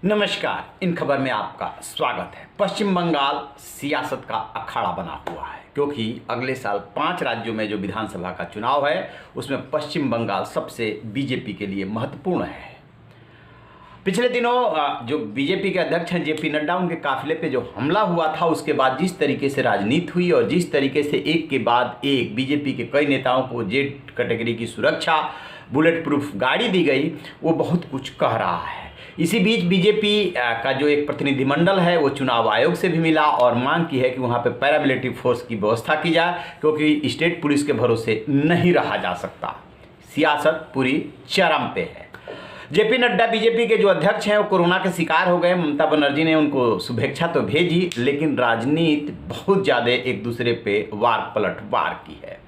नमस्कार, इन खबर में आपका स्वागत है। पश्चिम बंगाल सियासत का अखाड़ा बना हुआ है क्योंकि अगले साल 5 राज्यों में जो विधानसभा का चुनाव है उसमें पश्चिम बंगाल सबसे बीजेपी के लिए महत्वपूर्ण है। पिछले दिनों जो बीजेपी के अध्यक्ष हैं जेपी नड्डा, उनके काफिले पे जो हमला हुआ था उसके बाद जिस तरीके से राजनीति हुई और जिस तरीके से एक के बाद एक बीजेपी के कई नेताओं को जेड कैटेगरी की सुरक्षा, बुलेट प्रूफ गाड़ी दी गई, वो बहुत कुछ कह रहा है। इसी बीच बीजेपी का जो एक प्रतिनिधिमंडल है वो चुनाव आयोग से भी मिला और मांग की है कि वहाँ पे पैरामिलिट्री फोर्स की व्यवस्था की जाए क्योंकि स्टेट पुलिस के भरोसे नहीं रहा जा सकता। सियासत पूरी चरम पे है। जेपी नड्डा बीजेपी के जो अध्यक्ष हैं वो कोरोना के शिकार हो गए। ममता बनर्जी ने उनको शुभेच्छा तो भेजी, लेकिन राजनीति बहुत ज़्यादा एक दूसरे पे वार पलटवार की है।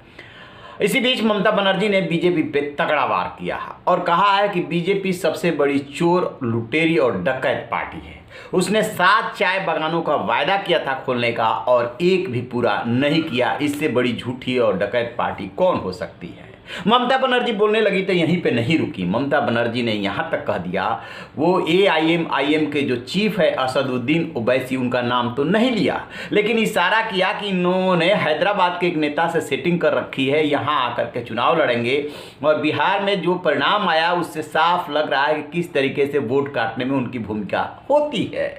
इसी बीच ममता बनर्जी ने बीजेपी पे तगड़ा वार किया है और कहा है कि बीजेपी सबसे बड़ी चोर, लुटेरी और डकैत पार्टी है। उसने 7 चाय बागानों का वायदा किया था खोलने का और एक भी पूरा नहीं किया। इससे बड़ी झूठी और डकैत पार्टी कौन हो सकती है। ममता बनर्जी बोलने लगी तो यहीं पे नहीं रुकी। ममता बनर्जी ने यहाँ तक कह दिया, वो AIM के जो चीफ है असदुद्दीन ओवैसी, उनका नाम तो नहीं लिया, लेकिन इशारा किया कि इन्होंने हैदराबाद के एक नेता से सेटिंग कर रखी है, यहाँ आकर के चुनाव लड़ेंगे। और बिहार में जो परिणाम आया उससे साफ लग रहा है कि किस तरीके से वोट काटने में उनकी भूमिका होती है।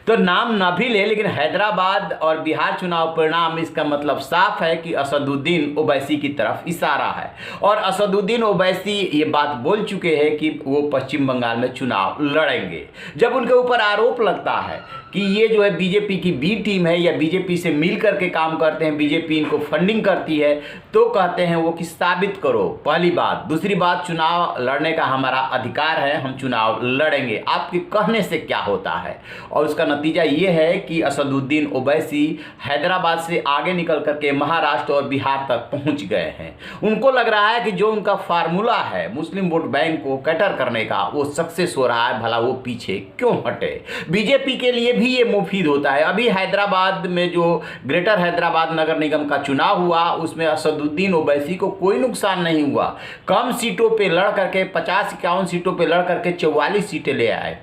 तो नाम ना भी ले, लेकिन हैदराबाद और बिहार चुनाव परिणाम, इसका मतलब साफ है कि असदुद्दीन ओवैसी की तरफ इशारा है। और असदुद्दीन ओवैसी ये बात बोल चुके हैं कि वो पश्चिम बंगाल में चुनाव लड़ेंगे। जब उनके ऊपर आरोप लगता है कि ये जो है बीजेपी की बी टीम है या बीजेपी से मिल करके काम करते हैं, बीजेपी इनको फंडिंग करती है, तो कहते हैं वो कि साबित करो। पहली बात। दूसरी बात, चुनाव लड़ने का हमारा अधिकार है, हम चुनाव लड़ेंगे। आपके कहने से क्या होता है? और उसका नतीजा ये है कि असदुद्दीन ओवैसी हैदराबाद से आगे निकल करके महाराष्ट्र और बिहार तक पहुंच गए हैं। उनको लग रहा है कि जो उनका फार्मूला है मुस्लिम वोट बैंक को कैटर करने का, वो सक्सेस हो रहा है। भला वो पीछे क्यों हटे? बीजेपी के लिए भी ये मुफीद होता है। अभी हैदराबाद में जो ग्रेटर हैदराबाद नगर निगम का चुनाव हुआ उसमें असदुद्दीन ओवैसी को कोई नुकसान नहीं हुआ। कम सीटों पे लड़ करके 50-51 सीटों पे लड़ करके 44 सीटें ले आए।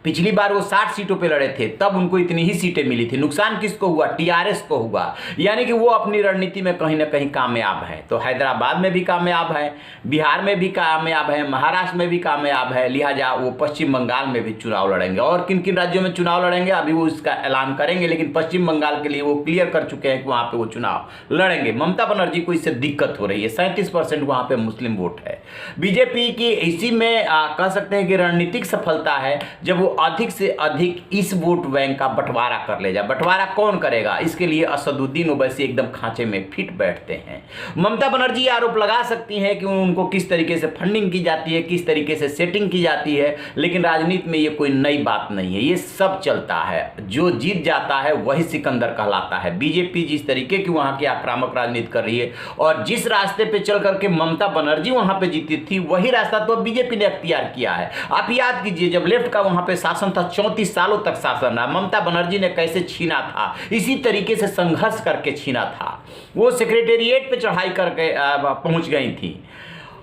पिछली बार वो 60 सीटों पे लड़े थे, तब उनको इतनी ही सीटें मिली थी। नुकसान किसको हुआ? TRS को हुआ। यानी कि वो अपनी रणनीति में कहीं ना कहीं कामयाब है। तो हैदराबाद में भी कामयाब है, बिहार में भी कामयाब है, महाराष्ट्र में भी कामयाब है, लिहाजा वो पश्चिम बंगाल में भी चुनाव लड़ेंगे। और किन किन राज्यों में चुनाव लड़ेंगे अभी वो इसका ऐलान करेंगे, लेकिन पश्चिम बंगाल के लिए वो क्लियर कर चुके हैं कि वहाँ पर वो चुनाव लड़ेंगे। ममता बनर्जी को इससे दिक्कत हो रही है। 37% वहाँ पर मुस्लिम वोट है। बीजेपी की इसी में कह सकते हैं कि रणनीतिक सफलता है जब वो अधिक से अधिक इस वोट बैंक का बंटवारा कर ले जाए। बंटवारा कौन करेगा? इसके लिए असदुद्दीन ओवैसी एकदम खांचे में फिट बैठते हैं। ममता बनर्जी आरोप लगा सकती हैं कि उनको किस तरीके से फंडिंग की जाती है, किस तरीके से सेटिंग की जाती है, लेकिन राजनीति में ये कोई नई बात नहीं है। ये सब चलता है। जो जीत जाता है वही सिकंदर कहलाता है। बीजेपी जिस तरीके की वहां की आक्रामक राजनीति कर रही है और जिस रास्ते पे चल करके ममता बनर्जी वहां पे जीती थी, वही रास्ता तो बीजेपी ने अख्तियार किया है। आप याद कीजिए, जब लेफ्ट का वहां पे शासन था, 34 सालों तक शासन रहा, ममता बनर्जी ने कैसे छीना था? इसी तरीके से संघर्ष करके छीना था। वो सेक्रेटेरिएट पे चढ़ाई करके पहुंच गई थी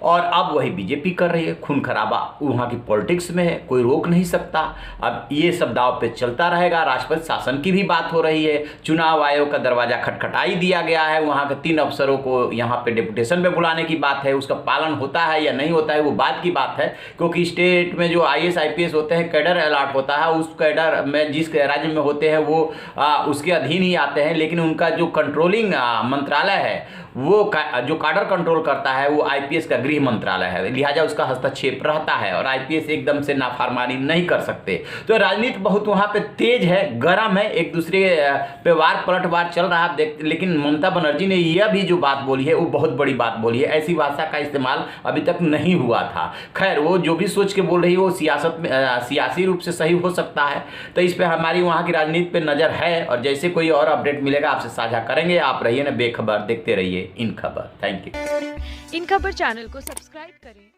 और अब वही बीजेपी कर रही है। खून खराबा वहाँ की पॉलिटिक्स में है, कोई रोक नहीं सकता। अब ये सब दाव पे चलता रहेगा। राष्ट्रपति शासन की भी बात हो रही है। चुनाव आयोग का दरवाजा खटखटाई दिया गया है। वहाँ के 3 अफसरों को यहाँ पे डेपुटेशन में बुलाने की बात है। उसका पालन होता है या नहीं होता है वो बात की बात है, क्योंकि स्टेट में जो IAS IPS होते हैं, कैडर अलॉट होता है। उस कैडर में जिस राज्य में होते हैं वो उसके अधीन ही आते हैं, लेकिन उनका जो कंट्रोलिंग मंत्रालय है, वो जो काडर कंट्रोल करता है वो IPS का गृह मंत्रालय है। लिहाजा उसका हस्तक्षेप रहता है और IPS एकदम से नाफरमानी नहीं कर सकते। तो राजनीति बहुत वहाँ पे तेज है, गर्म है, एक दूसरे पे वार पलटवार चल रहा है। लेकिन ममता बनर्जी ने यह भी जो बात बोली है वो बहुत बड़ी बात बोली है। ऐसी भाषा का इस्तेमाल अभी तक नहीं हुआ था। खैर, वो जो भी सोच के बोल रही है वो सियासत में सियासी रूप से सही हो सकता है। तो इस पर हमारी वहाँ की राजनीति पे नज़र है और जैसे कोई और अपडेट मिलेगा आपसे साझा करेंगे। आप रहिए ना बेखबर, देखते रहिए इन खबर। Thank you. इन खबर चैनल को सब्सक्राइब करें।